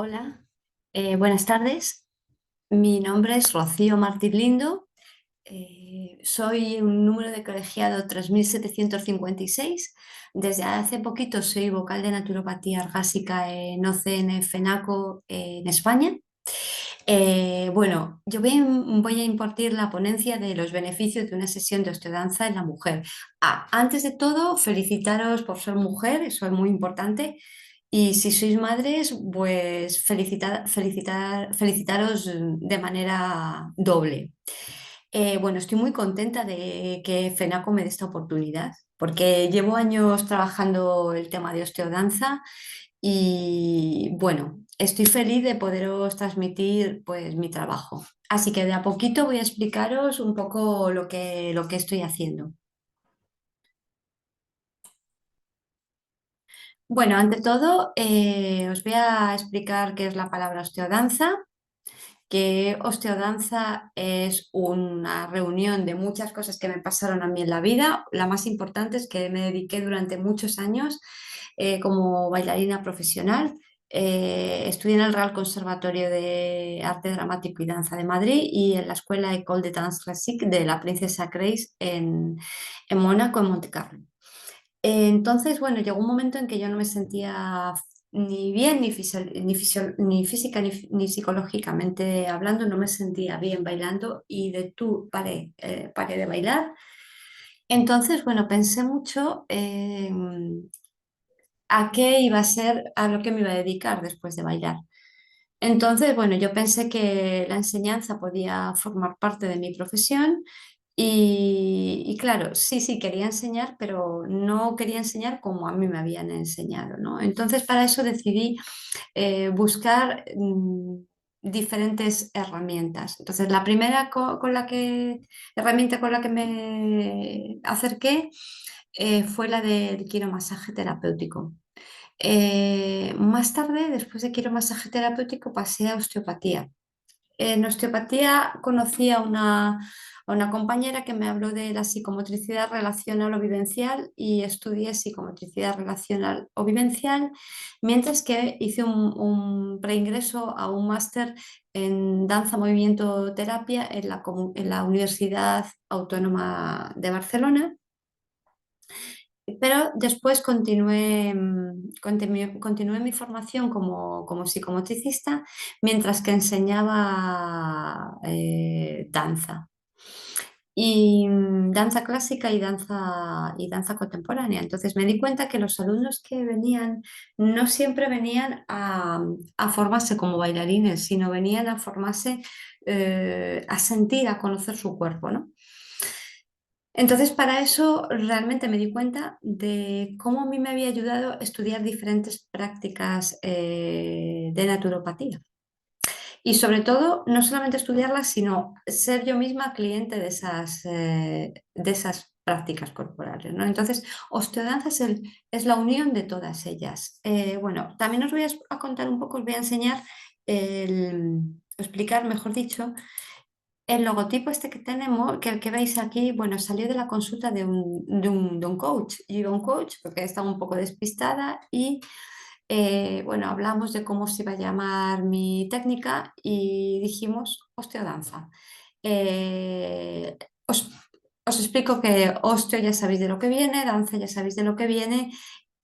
Hola, buenas tardes. Mi nombre es Rocío Martín Lindo. Soy un número de colegiado 3756. Desde hace poquito soy vocal de naturopatía argásica en OCN FENACO en España. Bueno, yo voy a impartir la ponencia de los beneficios de una sesión de osteodanza en la mujer. Antes de todo, felicitaros por ser mujer, eso es muy importante. Y si sois madres, pues felicitaros de manera doble. Bueno, estoy muy contenta de que FENACO me dé esta oportunidad, porque llevo años trabajando el tema de osteodanza y bueno, estoy feliz de poderos transmitir pues mi trabajo. Así que de a poquito voy a explicaros un poco lo que estoy haciendo. Bueno, ante todo, os voy a explicar qué es la palabra osteodanza, que osteodanza es una reunión de muchas cosas que me pasaron a mí en la vida. La más importante es que me dediqué durante muchos años como bailarina profesional. Estudié en el Real Conservatorio de Arte Dramático y Danza de Madrid y en la Escuela École de Danse Classique de la Princesa Grace en Mónaco, en Montecarlo. Entonces, bueno, llegó un momento en que yo no me sentía ni bien, ni física, ni psicológicamente hablando, no me sentía bien bailando y paré de bailar. Entonces, bueno, pensé mucho a qué iba a ser, a lo que me iba a dedicar después de bailar. Entonces, bueno, yo pensé que la enseñanza podía formar parte de mi profesión y claro, sí, sí, quería enseñar, pero no quería enseñar como a mí me habían enseñado, ¿no? Entonces, para eso decidí buscar diferentes herramientas. Entonces, la primera herramienta con la que me acerqué fue la del quiromasaje terapéutico. Más tarde, después de quiromasaje terapéutico, pasé a osteopatía. En osteopatía conocí a una compañera que me habló de la psicomotricidad relacional o vivencial y estudié psicomotricidad relacional o vivencial, mientras que hice un preingreso a un máster en danza, movimiento, terapia en la Universidad Autónoma de Barcelona. Pero después continué mi formación como psicomotricista mientras que enseñaba danza. Y danza clásica y danza contemporánea. Entonces me di cuenta que los alumnos que venían no siempre venían a formarse como bailarines, sino venían a formarse, a sentir, a conocer su cuerpo, ¿no? Entonces, para eso realmente me di cuenta de cómo a mí me había ayudado estudiar diferentes prácticas de naturopatía. Y sobre todo, no solamente estudiarlas, sino ser yo misma cliente de esas prácticas corporales, ¿no? Entonces, osteodanza es la unión de todas ellas. Bueno, también os voy a contar un poco, os voy a enseñar, explicar, mejor dicho, el logotipo este que tenemos, que el que veis aquí, bueno, salió de la consulta de un coach. Yo iba a un coach porque estaba un poco despistada y, bueno, hablamos de cómo se iba a llamar mi técnica y dijimos osteodanza. Eh, os, os explico que osteo ya sabéis de lo que viene, danza ya sabéis de lo que viene,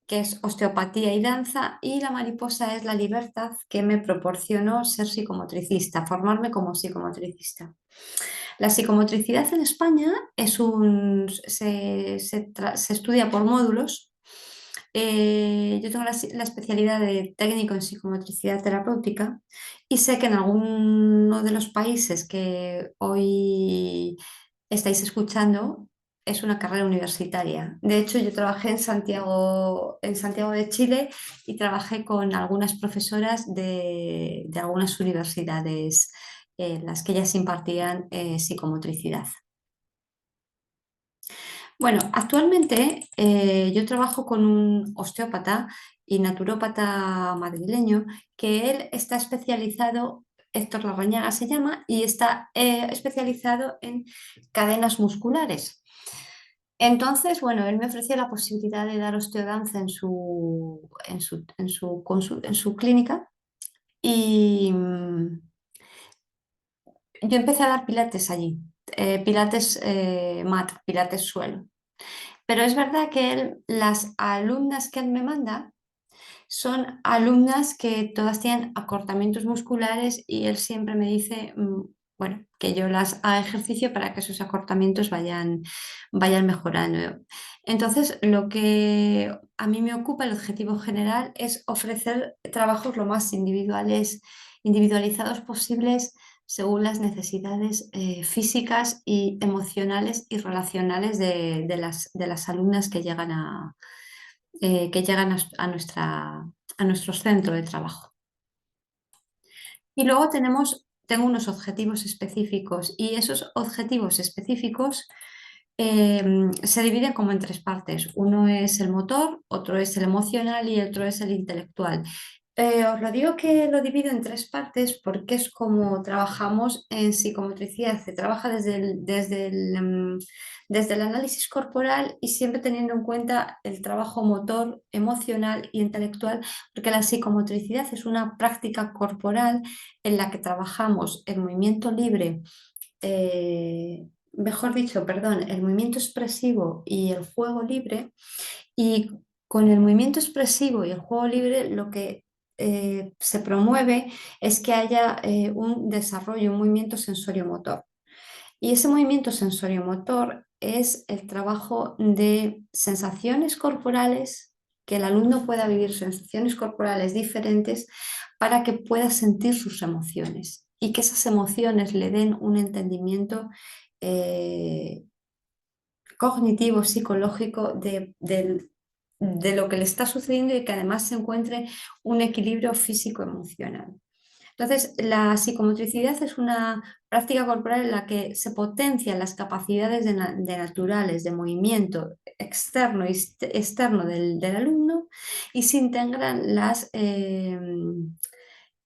que es osteopatía y danza, y la mariposa es la libertad que me proporcionó ser psicomotricista, formarme como psicomotricista. La psicomotricidad en España se estudia por módulos. Yo tengo la especialidad de técnico en psicomotricidad terapéutica y sé que en alguno de los países que hoy estáis escuchando es una carrera universitaria. De hecho, yo trabajé en Santiago de Chile y trabajé con algunas profesoras de algunas universidades en las que ellas impartían psicomotricidad. Bueno, actualmente yo trabajo con un osteópata y naturópata madrileño que él está especializado, Héctor Larrañaga se llama, y está especializado en cadenas musculares. Entonces, bueno, él me ofreció la posibilidad de dar osteodanza en su clínica Y yo empecé a dar pilates allí, pilates mat, pilates suelo. Pero es verdad que las alumnas que él me manda son alumnas que todas tienen acortamientos musculares y él siempre me dice, bueno, que yo las haga ejercicio para que esos acortamientos vayan mejorando. Entonces, lo que a mí me ocupa, el objetivo general, es ofrecer trabajos lo más individualizados posibles según las necesidades físicas y emocionales y relacionales de las alumnas que llegan a nuestro centro de trabajo. Y luego tengo unos objetivos específicos y esos objetivos específicos se dividen como en tres partes. Uno es el motor, otro es el emocional y otro es el intelectual. Os lo digo que lo divido en tres partes porque es como trabajamos en psicomotricidad. Se trabaja desde el análisis corporal y siempre teniendo en cuenta el trabajo motor, emocional y intelectual, porque la psicomotricidad es una práctica corporal en la que trabajamos el movimiento libre, mejor dicho, perdón, el movimiento expresivo y el juego libre. Y con el movimiento expresivo y el juego libre lo que se promueve es que haya un desarrollo, un movimiento sensorio-motor. Y ese movimiento sensorio-motor es el trabajo de sensaciones corporales, que el alumno pueda vivir sensaciones corporales diferentes para que pueda sentir sus emociones y que esas emociones le den un entendimiento eh, cognitivo, psicológico de lo que le está sucediendo y que además se encuentre un equilibrio físico-emocional. Entonces, la psicomotricidad es una práctica corporal en la que se potencian las capacidades de naturales de movimiento externo y externo del alumno y se integran las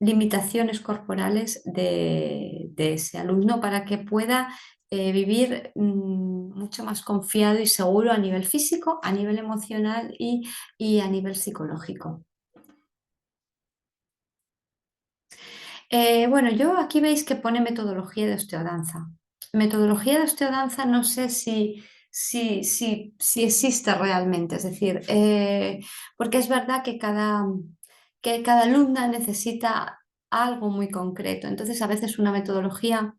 limitaciones corporales de ese alumno para que pueda vivir mucho más confiado y seguro a nivel físico, a nivel emocional y a nivel psicológico. Bueno, yo aquí veis que pone metodología de osteodanza. Metodología de osteodanza no sé si existe realmente, es decir, porque es verdad que cada alumna necesita algo muy concreto. Entonces, a veces una metodología,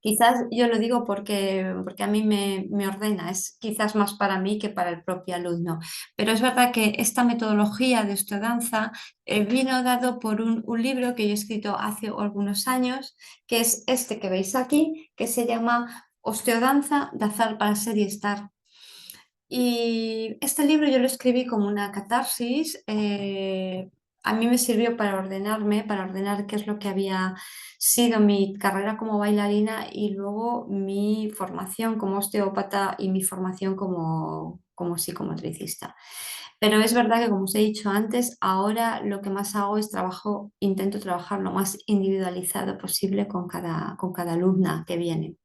quizás yo lo digo porque a mí me ordena, es quizás más para mí que para el propio alumno. Pero es verdad que esta metodología de osteodanza vino dado por un libro que yo he escrito hace algunos años, que es este que veis aquí, que se llama Osteodanza, de azar para ser y estar. Y este libro yo lo escribí como una catarsis. A mí me sirvió para ordenarme, para ordenar qué es lo que había sido mi carrera como bailarina y luego mi formación como osteópata y mi formación como psicomotricista. Pero es verdad que, como os he dicho antes, ahora lo que más hago es intento trabajar lo más individualizado posible con cada alumna que viene.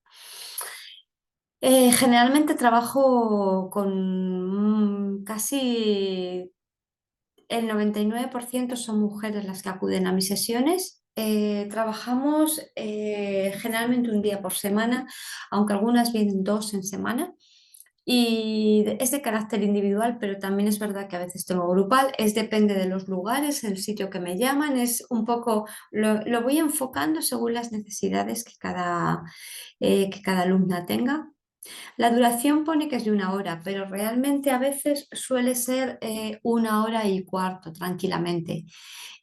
Generalmente trabajo con casi el 99% son mujeres las que acuden a mis sesiones. Trabajamos generalmente un día por semana, aunque algunas vienen dos en semana. Y es de carácter individual, pero también es verdad que a veces tengo grupal. Depende de los lugares, el sitio que me llaman. Es un poco, lo voy enfocando según las necesidades que cada alumna tenga. La duración pone que es de 1 hora, pero realmente a veces suele ser 1 hora y cuarto tranquilamente.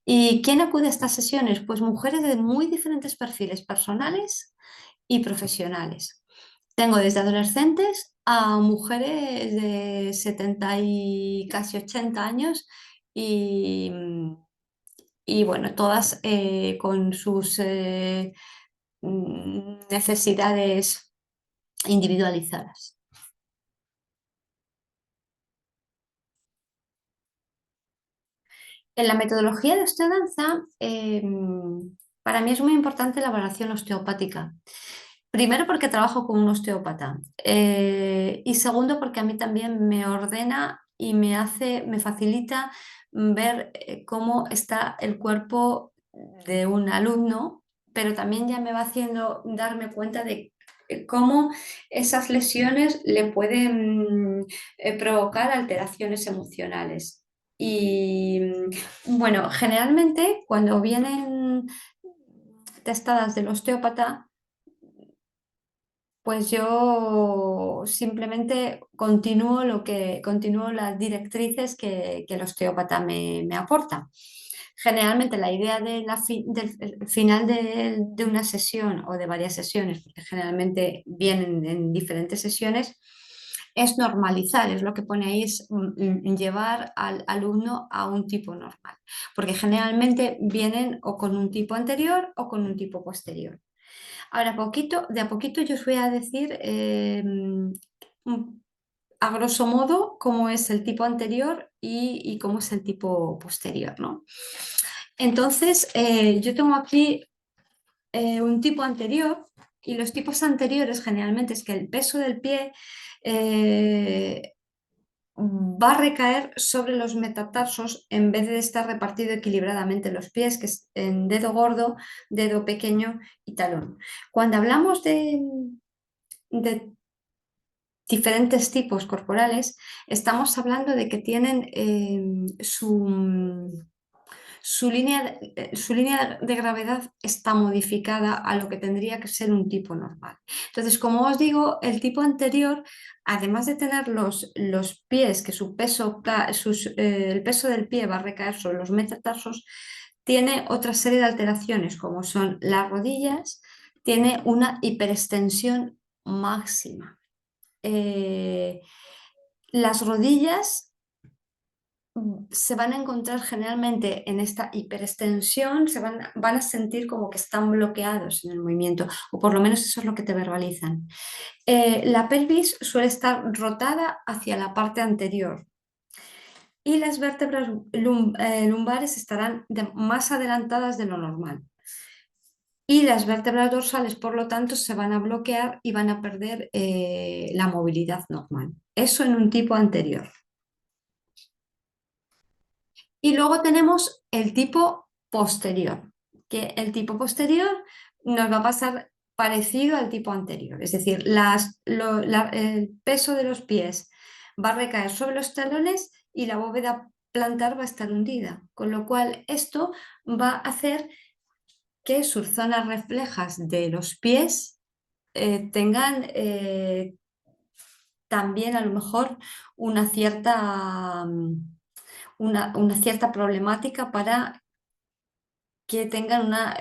¿Y quién acude a estas sesiones? Pues mujeres de muy diferentes perfiles personales y profesionales. Tengo desde adolescentes a mujeres de 70 y casi 80 años y, y bueno, todas con sus necesidades individualizadas. En la metodología de osteodanza, para mí es muy importante la evaluación osteopática. Primero porque trabajo con un osteópata y segundo porque a mí también me ordena y me facilita ver cómo está el cuerpo de un alumno, pero también ya me va haciendo darme cuenta de cómo esas lesiones le pueden provocar alteraciones emocionales. Y bueno, generalmente cuando vienen testadas del osteópata, pues yo simplemente continúo las directrices que el osteópata me aporta. Generalmente la idea del final de una sesión o de varias sesiones, porque generalmente vienen en diferentes sesiones, es normalizar, es lo que pone ahí, es llevar al alumno a un tipo normal, porque generalmente vienen o con un tipo anterior o con un tipo posterior. Ahora, de a poquito yo os voy a decir a grosso modo cómo es el tipo anterior y cómo es el tipo posterior, ¿no? Entonces, yo tengo aquí un tipo anterior y los tipos anteriores generalmente es que el peso del pie eh, va a recaer sobre los metatarsos en vez de estar repartido equilibradamente en los pies, que es en dedo gordo, dedo pequeño y talón. Cuando hablamos de diferentes tipos corporales, estamos hablando de que tienen su línea de gravedad está modificada a lo que tendría que ser un tipo normal. Entonces, como os digo, el tipo anterior, además de tener los pies, que el peso del pie va a recaer sobre los metatarsos, tiene otra serie de alteraciones, como son las rodillas, tiene una hiperextensión máxima. Las rodillas se van a encontrar generalmente en esta hiperextensión, van a sentir como que están bloqueados en el movimiento, o por lo menos eso es lo que te verbalizan. La pelvis suele estar rotada hacia la parte anterior y las vértebras lumbares estarán más adelantadas de lo normal. Y las vértebras dorsales, por lo tanto, se van a bloquear y van a perder la movilidad normal. Eso en un tipo anterior. Y luego tenemos el tipo posterior, que el tipo posterior nos va a pasar parecido al tipo anterior, es decir, el peso de los pies va a recaer sobre los talones y la bóveda plantar va a estar hundida, con lo cual esto va a hacer que sus zonas reflejas de los pies tengan también a lo mejor una cierta, una cierta problemática para que tengan una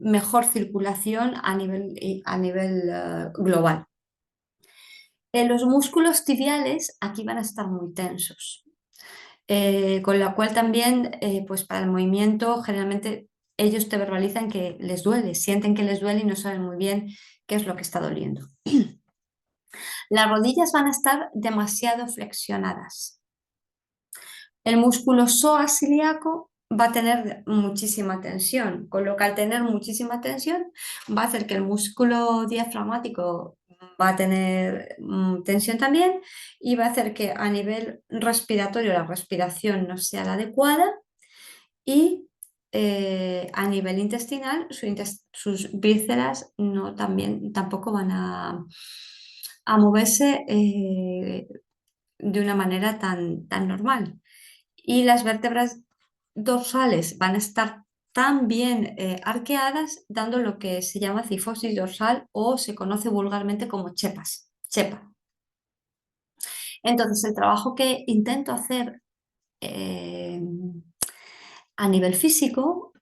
mejor circulación a nivel global. Los músculos tibiales aquí van a estar muy tensos, con lo cual también pues para el movimiento generalmente ellos te verbalizan que les duele, sienten que les duele y no saben muy bien qué es lo que está doliendo. Las rodillas van a estar demasiado flexionadas. El músculo psoas ilíaco va a tener muchísima tensión, con lo que al tener muchísima tensión va a hacer que el músculo diafragmático va a tener tensión también y va a hacer que a nivel respiratorio la respiración no sea la adecuada y a nivel intestinal sus vísceras tampoco van a moverse de una manera tan normal. Y las vértebras dorsales van a estar tan bien arqueadas, dando lo que se llama cifosis dorsal o se conoce vulgarmente como chepa. Entonces, el trabajo que intento hacer eh, a nivel físico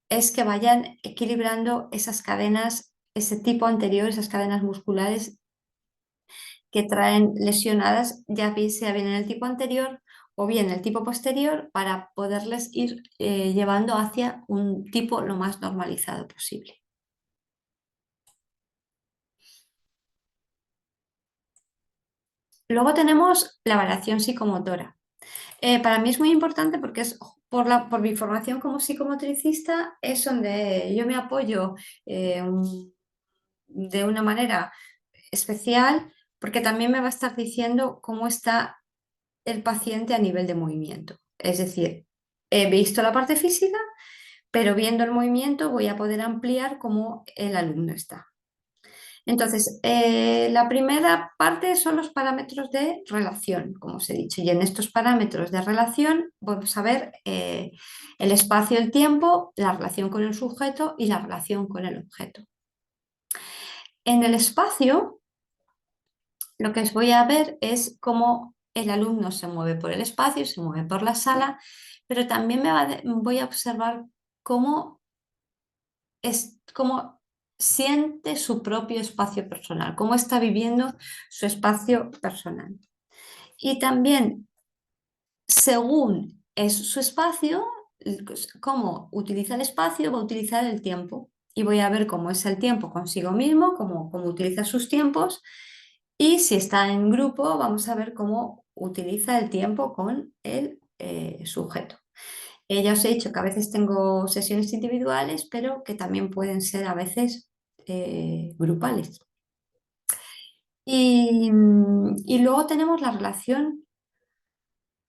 es que vayan equilibrando esas cadenas, ese tipo anterior, esas cadenas musculares que traen lesionadas, sea bien en el tipo anterior o bien el tipo posterior, para poderles ir llevando hacia un tipo lo más normalizado posible. Luego tenemos la variación psicomotora. Para mí es muy importante porque es por mi formación como psicomotricista, es donde yo me apoyo de una manera especial, porque también me va a estar diciendo cómo está el paciente a nivel de movimiento. Es decir, he visto la parte física, pero viendo el movimiento voy a poder ampliar cómo el alumno está. Entonces, la primera parte son los parámetros de relación, como os he dicho, y en estos parámetros de relación vamos a ver el espacio, el tiempo, la relación con el sujeto y la relación con el objeto. En el espacio, lo que os voy a ver es cómo el alumno se mueve por el espacio, se mueve por la sala, pero también voy a observar cómo siente su propio espacio personal, cómo está viviendo su espacio personal. Y también, según es su espacio, cómo utiliza el espacio, va a utilizar el tiempo. Y voy a ver cómo es el tiempo consigo mismo, cómo utiliza sus tiempos. Y si está en grupo, vamos a ver cómo utiliza el tiempo con el sujeto. Ya os he dicho que a veces tengo sesiones individuales, pero que también pueden ser a veces grupales. Y luego tenemos la relación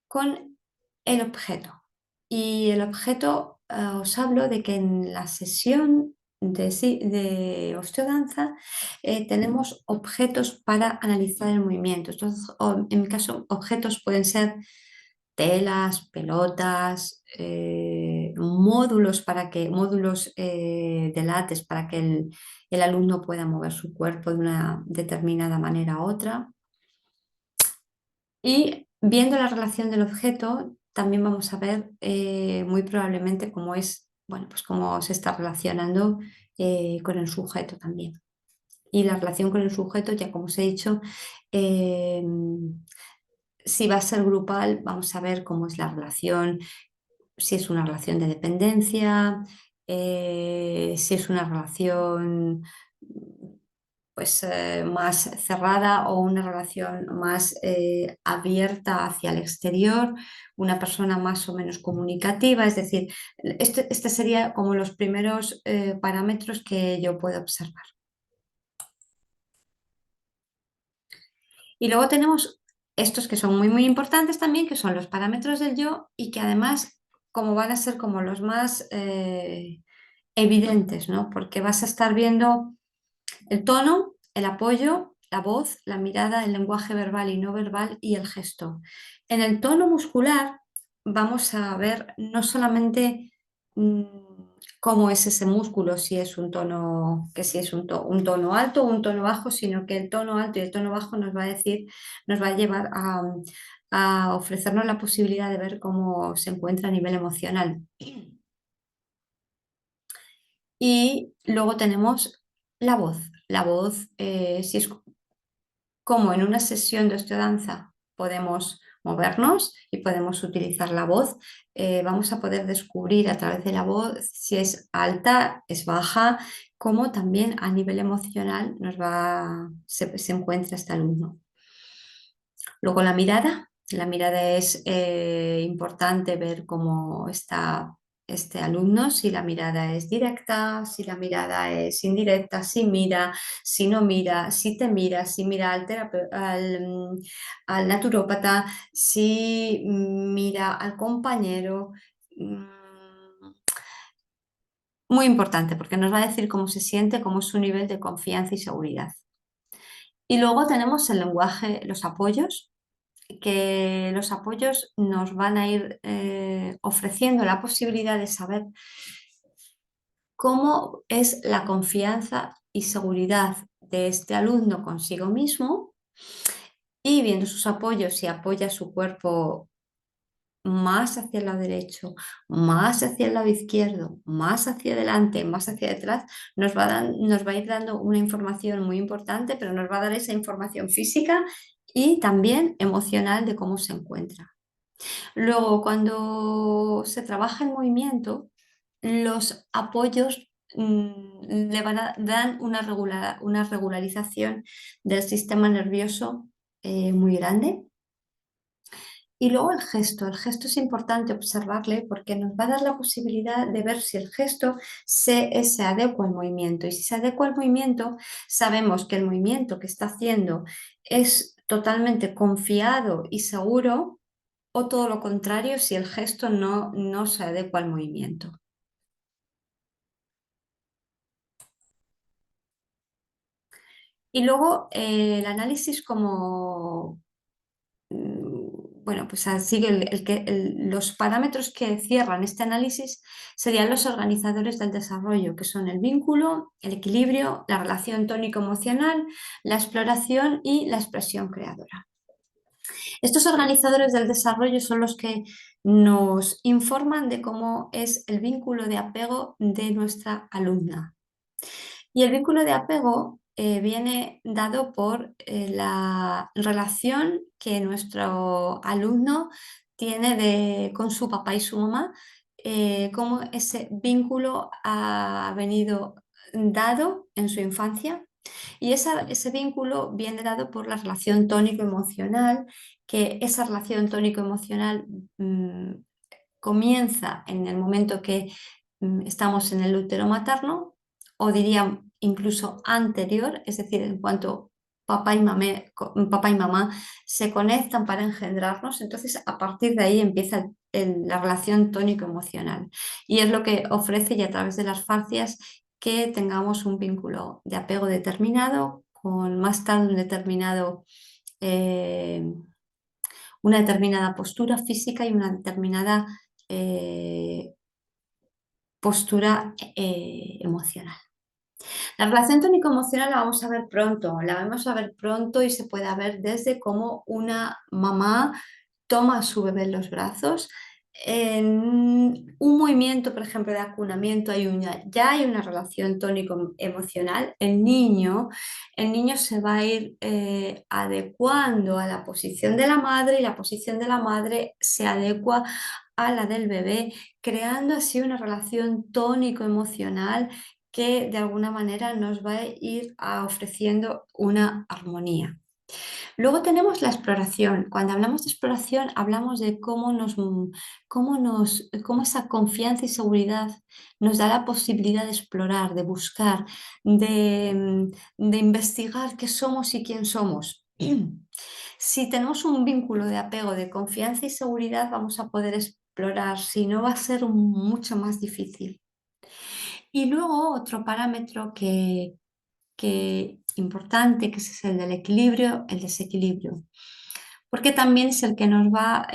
con el objeto. Y el objeto, os hablo de que en la sesión de osteodanza tenemos objetos para analizar el movimiento. Entonces, en mi caso, objetos pueden ser telas, pelotas, módulos de látex para que el alumno pueda mover su cuerpo de una determinada manera a otra. Y viendo la relación del objeto, también vamos a ver muy probablemente bueno, pues cómo se está relacionando con el sujeto también. Y la relación con el sujeto, ya como os he dicho, eh, si va a ser grupal, vamos a ver cómo es la relación, si es una relación de dependencia, si es una relación pues, más cerrada o una relación más abierta hacia el exterior, una persona más o menos comunicativa. Es decir, este sería como los primeros parámetros que yo puedo observar. Y luego tenemos estos que son muy, muy importantes también, que son los parámetros del yo y que además, como van a ser como los más evidentes, ¿no? Porque vas a estar viendo el tono, el apoyo, la voz, la mirada, el lenguaje verbal y no verbal y el gesto. En el tono muscular vamos a ver no solamente cómo es ese músculo, si es un tono, que si es un tono alto o un tono bajo, sino que el tono alto y el tono bajo nos va a decir, nos va a llevar a ofrecernos la posibilidad de ver cómo se encuentra a nivel emocional. Y luego tenemos la voz. La voz, si es como en una sesión de osteodanza podemos movernos y podemos utilizar la voz, vamos a poder descubrir a través de la voz si es alta, es baja, cómo también a nivel emocional se encuentra este alumno. Luego la mirada es importante ver cómo está este alumno, si la mirada es directa, si la mirada es indirecta, si mira, si no mira, si te mira, si mira al naturópata, si mira al compañero. Mm, Muy importante porque nos va a decir cómo se siente, cómo es su nivel de confianza y seguridad. Y luego tenemos el lenguaje, los apoyos, que los apoyos nos van a ir ofreciendo la posibilidad de saber cómo es la confianza y seguridad de este alumno consigo mismo y viendo sus apoyos, si apoya su cuerpo más hacia el lado derecho, más hacia el lado izquierdo, más hacia adelante, más hacia detrás, nos va a ir dando una información muy importante, pero nos va a dar esa información física y también emocional de cómo se encuentra. Luego, cuando se trabaja el movimiento, los apoyos le van a dar una regularización del sistema nervioso muy grande. Y luego el gesto es importante observarle porque nos va a dar la posibilidad de ver si el gesto se adecua al movimiento. Y si se adecua al movimiento, sabemos que el movimiento que está haciendo es totalmente confiado y seguro, o todo lo contrario si el gesto no se adecua al movimiento. Y luego el análisis como, bueno, pues sigue los parámetros que cierran este análisis serían los organizadores del desarrollo, que son el vínculo, el equilibrio, la relación tónico-emocional, la exploración y la expresión creadora. Estos organizadores del desarrollo son los que nos informan de cómo es el vínculo de apego de nuestra alumna. Y el vínculo de apego viene dado por la relación que nuestro alumno tiene con su papá y su mamá, cómo ese vínculo ha venido dado en su infancia y ese vínculo viene dado por la relación tónico-emocional, que esa relación tónico-emocional comienza en el momento que estamos en el útero materno, o diría incluso anterior, es decir, en cuanto papá y mamá se conectan para engendrarnos, entonces a partir de ahí empieza la relación tónico-emocional. Y es lo que ofrece y a través de las fascias que tengamos un vínculo de apego determinado, con más tarde eh, una determinada postura física y una determinada eh, postura emocional. La relación tónico-emocional la vamos a ver pronto y se puede ver desde cómo una mamá toma a su bebé en los brazos. En un movimiento, por ejemplo, de acunamiento, ya hay una relación tónico-emocional. El niño se va a ir adecuando a la posición de la madre y la posición de la madre se adecua a la del bebé, creando así una relación tónico-emocional que de alguna manera nos va a ir ofreciendo una armonía. Luego tenemos la exploración. Cuando hablamos de exploración, hablamos de cómo esa confianza y seguridad nos da la posibilidad de explorar, de buscar, de investigar qué somos y quién somos. Si tenemos un vínculo de apego, de confianza y seguridad, vamos a poder explorar, si no va a ser mucho más difícil. Y luego otro parámetro que importante, que ese es el del equilibrio, el desequilibrio, porque también es el que nos va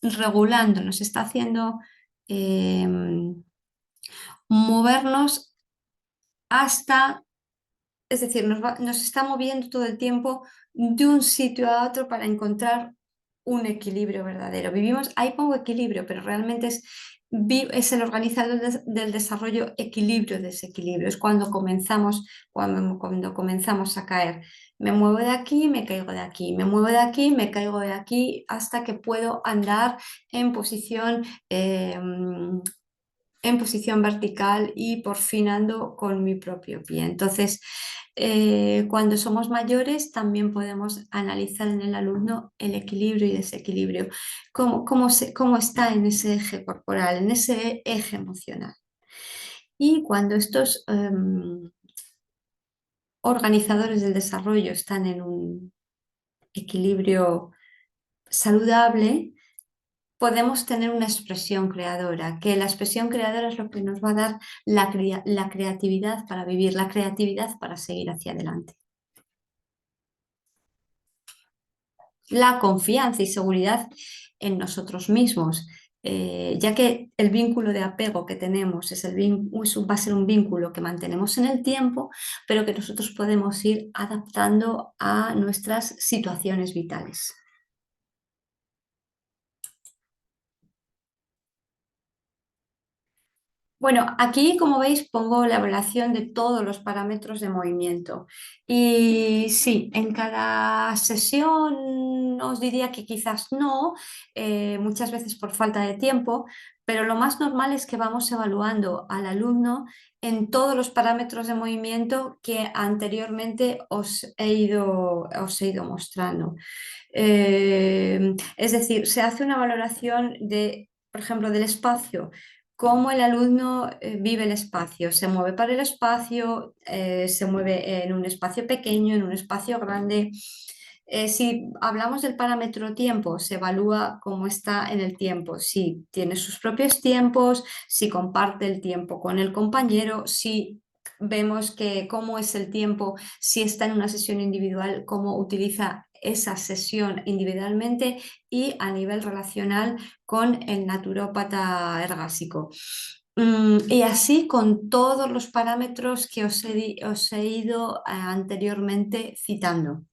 regulando, nos está haciendo eh, movernos hasta, es decir, nos está moviendo todo el tiempo de un sitio a otro para encontrar un equilibrio verdadero. Ahí pongo equilibrio, pero realmente es el organizador del desarrollo equilibrio-desequilibrio. Es cuando comenzamos a caer. Me muevo de aquí, me caigo de aquí, me muevo de aquí, me caigo de aquí, hasta que puedo andar en posición vertical y por fin ando con mi propio pie. Entonces, cuando somos mayores también podemos analizar en el alumno el equilibrio y desequilibrio, cómo está en ese eje corporal, en ese eje emocional. Y cuando estos organizadores del desarrollo están en un equilibrio saludable, podemos tener una expresión creadora, que la expresión creadora es lo que nos va a dar la creatividad para vivir, la creatividad para seguir hacia adelante. La confianza y seguridad en nosotros mismos, ya que el vínculo de apego que tenemos va a ser un vínculo que mantenemos en el tiempo, pero que nosotros podemos ir adaptando a nuestras situaciones vitales. Bueno, aquí como veis pongo la evaluación de todos los parámetros de movimiento y sí, en cada sesión os diría que quizás no, muchas veces por falta de tiempo, pero lo más normal es que vamos evaluando al alumno en todos los parámetros de movimiento que anteriormente os he ido mostrando. Es decir, se hace una valoración por ejemplo, del espacio, cómo el alumno vive el espacio, se mueve para el espacio, se mueve en un espacio pequeño, en un espacio grande. Si hablamos del parámetro tiempo, se evalúa cómo está en el tiempo, si tiene sus propios tiempos, si comparte el tiempo con el compañero, si vemos que cómo es el tiempo, si está en una sesión individual, cómo utiliza esa sesión individualmente y a nivel relacional con el naturópata ergásico. Y así con todos los parámetros que os he ido anteriormente citando.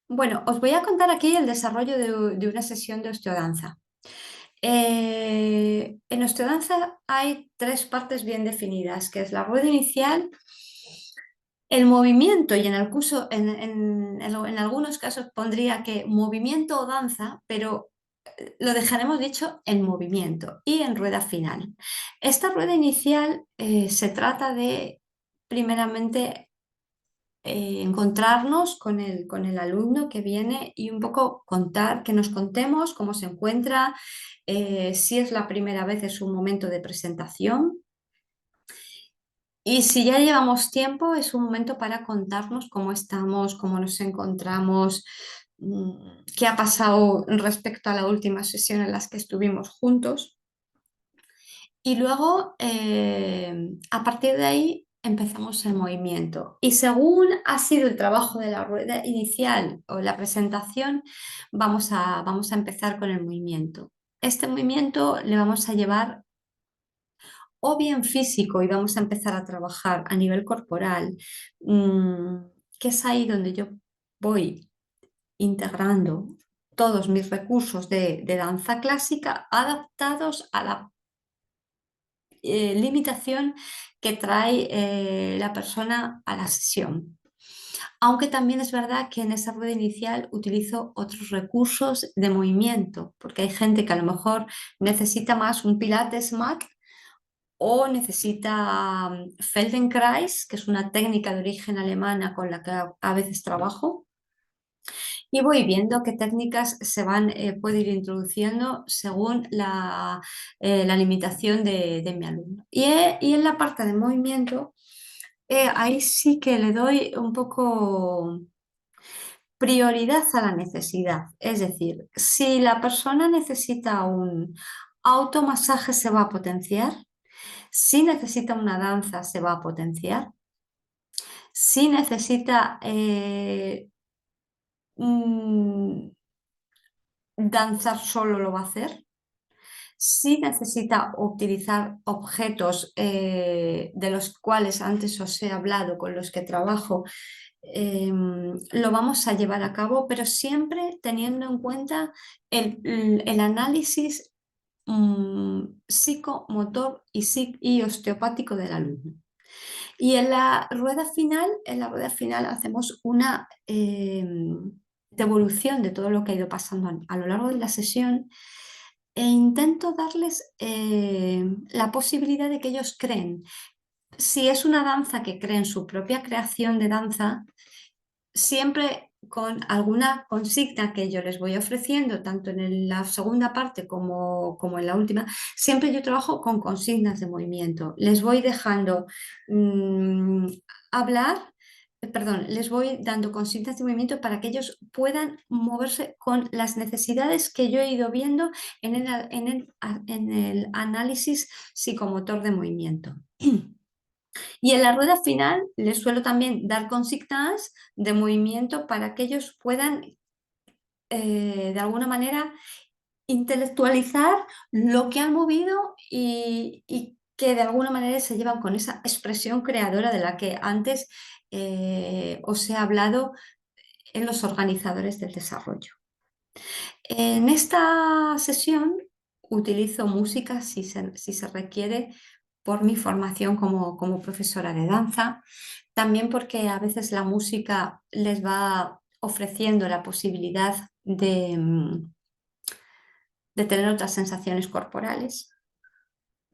Bueno, os voy a contar aquí el desarrollo de una sesión de osteodanza. En osteodanza hay tres partes bien definidas, que es la rueda inicial, el movimiento, y en el curso, en algunos casos pondría que movimiento o danza, pero lo dejaremos dicho en movimiento y en rueda final. Esta rueda inicial se trata de, primeramente, encontrarnos con el alumno que viene y un poco contar, que nos contemos cómo se encuentra, si es la primera vez es un momento de presentación y si ya llevamos tiempo es un momento para contarnos cómo estamos, cómo nos encontramos, qué ha pasado respecto a la última sesión en las que estuvimos juntos. Y luego, a partir de ahí, empezamos el movimiento. Y según ha sido el trabajo de la rueda inicial o la presentación, vamos a empezar con el movimiento. Este movimiento le vamos a llevar o bien físico y vamos a empezar a trabajar a nivel corporal, mm, que es ahí donde yo voy integrando todos mis recursos de danza clásica adaptados a la limitación que trae la persona a la sesión. Aunque también es verdad que en esa rueda inicial utilizo otros recursos de movimiento, porque hay gente que a lo mejor necesita más un Pilates mat o necesita Feldenkrais, que es una técnica de origen alemana con la que a veces trabajo, y voy viendo qué técnicas puedo ir introduciendo según la limitación de mi alumno. Y en la parte de movimiento, ahí sí que le doy un poco prioridad a la necesidad. Es decir, si la persona necesita un automasaje, se va a potenciar. Si necesita una danza, se va a potenciar. Si necesita mm, danzar solo, lo va a hacer. Si necesita utilizar objetos de los cuales antes os he hablado, con los que trabajo, lo vamos a llevar a cabo, pero siempre teniendo en cuenta el análisis psicomotor y osteopático del alumno. Y en la rueda final hacemos una devolución de todo lo que ha ido pasando a lo largo de la sesión e intento darles la posibilidad de que ellos creen. Si es una danza que creen su propia creación de danza, siempre con alguna consigna que yo les voy ofreciendo, tanto en la segunda parte como en la última, siempre yo trabajo con consignas de movimiento. Les voy dejando mm, hablar, perdón, les voy dando consignas de movimiento para que ellos puedan moverse con las necesidades que yo he ido viendo en el análisis psicomotor de movimiento. Y en la rueda final les suelo también dar consignas de movimiento para que ellos puedan, de alguna manera, intelectualizar lo que han movido y que de alguna manera se llevan con esa expresión creadora de la que antes os he hablado en los organizadores del desarrollo. En esta sesión utilizo música si se requiere por mi formación como profesora de danza, también porque a veces la música les va ofreciendo la posibilidad de tener otras sensaciones corporales.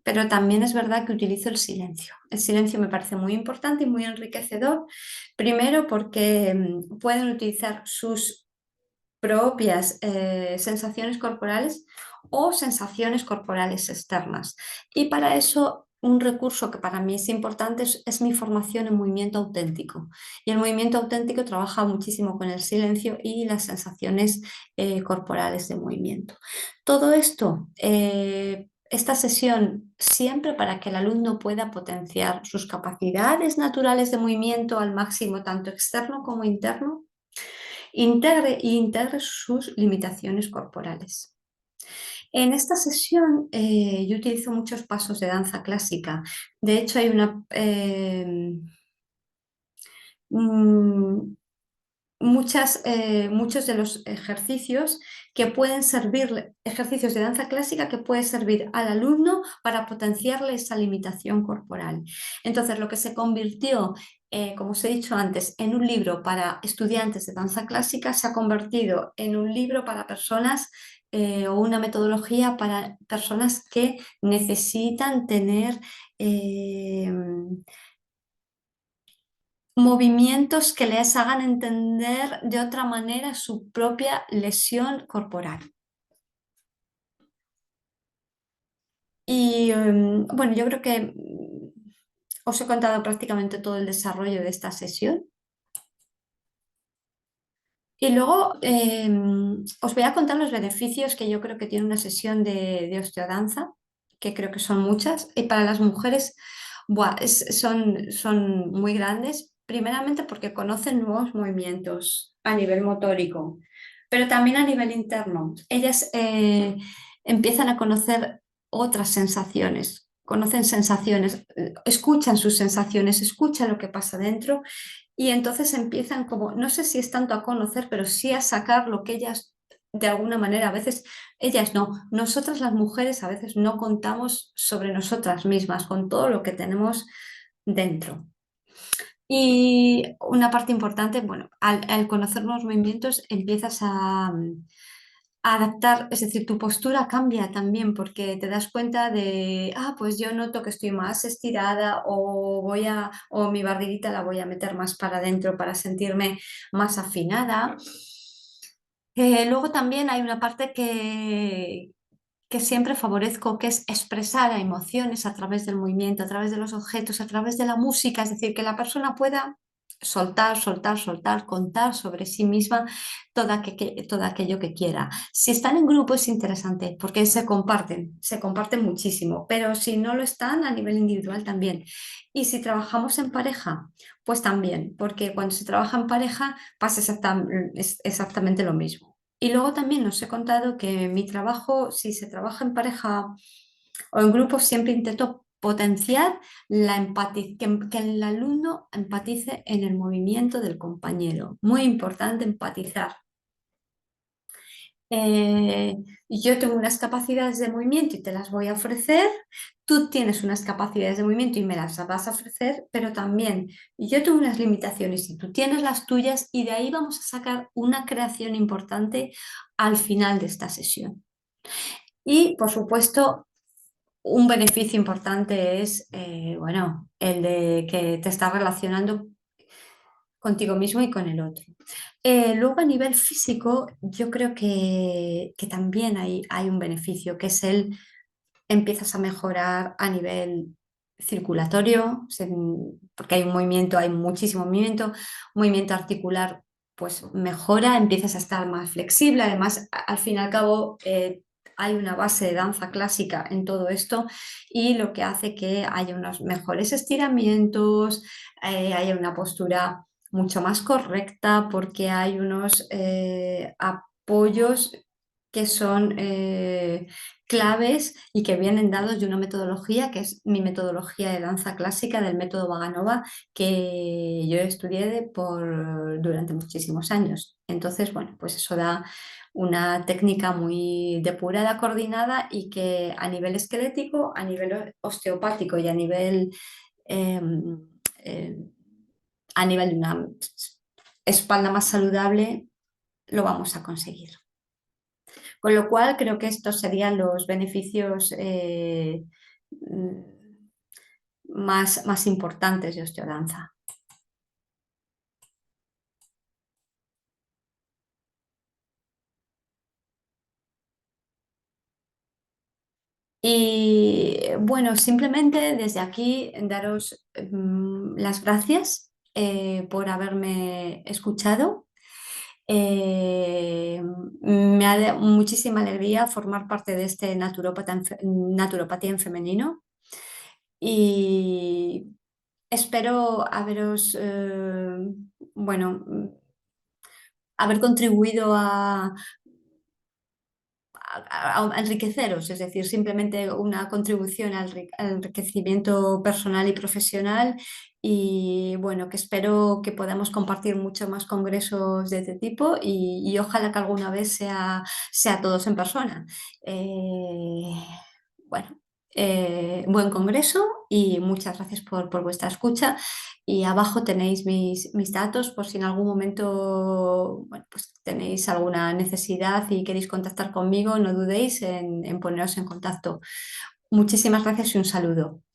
Pero también es verdad que utilizo el silencio. El silencio me parece muy importante y muy enriquecedor, primero porque pueden utilizar sus propias sensaciones corporales o sensaciones corporales externas. Y para eso un recurso que para mí es importante es mi formación en movimiento auténtico. Y el movimiento auténtico trabaja muchísimo con el silencio y las sensaciones corporales de movimiento. Todo esto, esta sesión, siempre para que el alumno pueda potenciar sus capacidades naturales de movimiento al máximo, tanto externo como interno, integre sus limitaciones corporales. En esta sesión yo utilizo muchos pasos de danza clásica. De hecho, hay mm, muchos de los ejercicios que pueden servir, ejercicios de danza clásica que pueden servir al alumno para potenciarle esa limitación corporal. Entonces, lo que se convirtió, como os he dicho antes, en un libro para estudiantes de danza clásica, se ha convertido en un libro para personas o una metodología para personas que necesitan tener eh, movimientos que les hagan entender de otra manera su propia lesión corporal. Y bueno, yo creo que os he contado prácticamente todo el desarrollo de esta sesión. Y luego os voy a contar los beneficios que yo creo que tiene una sesión de osteodanza, que creo que son muchas. Y para las mujeres buah, son muy grandes, primeramente porque conocen nuevos movimientos a nivel motórico, pero también a nivel interno. Ellas empiezan a conocer otras sensaciones, conocen sensaciones, escuchan sus sensaciones, escuchan lo que pasa dentro y entonces empiezan como, no sé si es tanto a conocer, pero sí a sacar lo que ellas, de alguna manera, a veces ellas no, nosotras las mujeres a veces no contamos sobre nosotras mismas, con todo lo que tenemos dentro. Y una parte importante, bueno, al conocer los movimientos empiezas a adaptar, es decir, tu postura cambia también porque te das cuenta de, pues yo noto que estoy más estirada o mi barriguita la voy a meter más para adentro para sentirme más afinada. Luego también hay una parte que siempre favorezco, que es expresar emociones a través del movimiento, a través de los objetos, a través de la música, es decir, que la persona pueda soltar, soltar, soltar, contar sobre sí misma todo aquello que quiera. Si están en grupo es interesante porque se comparten muchísimo, pero si no lo están a nivel individual también. Y si trabajamos en pareja, pues también, porque cuando se trabaja en pareja pasa es exactamente lo mismo. Y luego también os he contado que mi trabajo, si se trabaja en pareja o en grupo, siempre intento potenciar la empatía, que el alumno empatice en el movimiento del compañero. Muy importante empatizar. Eh, yo tengo unas capacidades de movimiento y te las voy a ofrecer, tú tienes unas capacidades de movimiento y me las vas a ofrecer, pero también yo tengo unas limitaciones y tú tienes las tuyas y de ahí vamos a sacar una creación importante al final de esta sesión. Y por supuesto, un beneficio importante es, bueno, el de que te estás relacionando contigo mismo y con el otro. Luego a nivel físico, yo creo que también hay un beneficio, que es empiezas a mejorar a nivel circulatorio, porque hay un movimiento, hay muchísimo movimiento articular, pues mejora, empiezas a estar más flexible, además al fin y al cabo hay una base de danza clásica en todo esto y lo que hace que haya unos mejores estiramientos, haya una postura mucho más correcta porque hay unos apoyos que son claves y que vienen dados de una metodología que es mi metodología de danza clásica del método Vaganova que yo estudié durante muchísimos años. Entonces, bueno, pues eso da una técnica muy depurada, coordinada y que a nivel esquelético, a nivel osteopático y eh, eh, a nivel de una espalda más saludable lo vamos a conseguir. Con lo cual, creo que estos serían los beneficios más importantes de osteodanza. Y bueno, simplemente desde aquí daros las gracias por haberme escuchado. Eh, Me ha dado muchísima alegría formar parte de este naturopatía en femenino y espero bueno, haber contribuido a enriqueceros, es decir, simplemente una contribución al enriquecimiento personal y profesional y bueno, que espero que podamos compartir mucho más congresos de este tipo y ojalá que alguna vez sea todos en persona. Eh, bueno, buen congreso y muchas gracias por vuestra escucha. Y abajo tenéis mis datos por si en algún momento, bueno, pues tenéis alguna necesidad y queréis contactar conmigo, no dudéis en poneros en contacto. Muchísimas gracias y un saludo.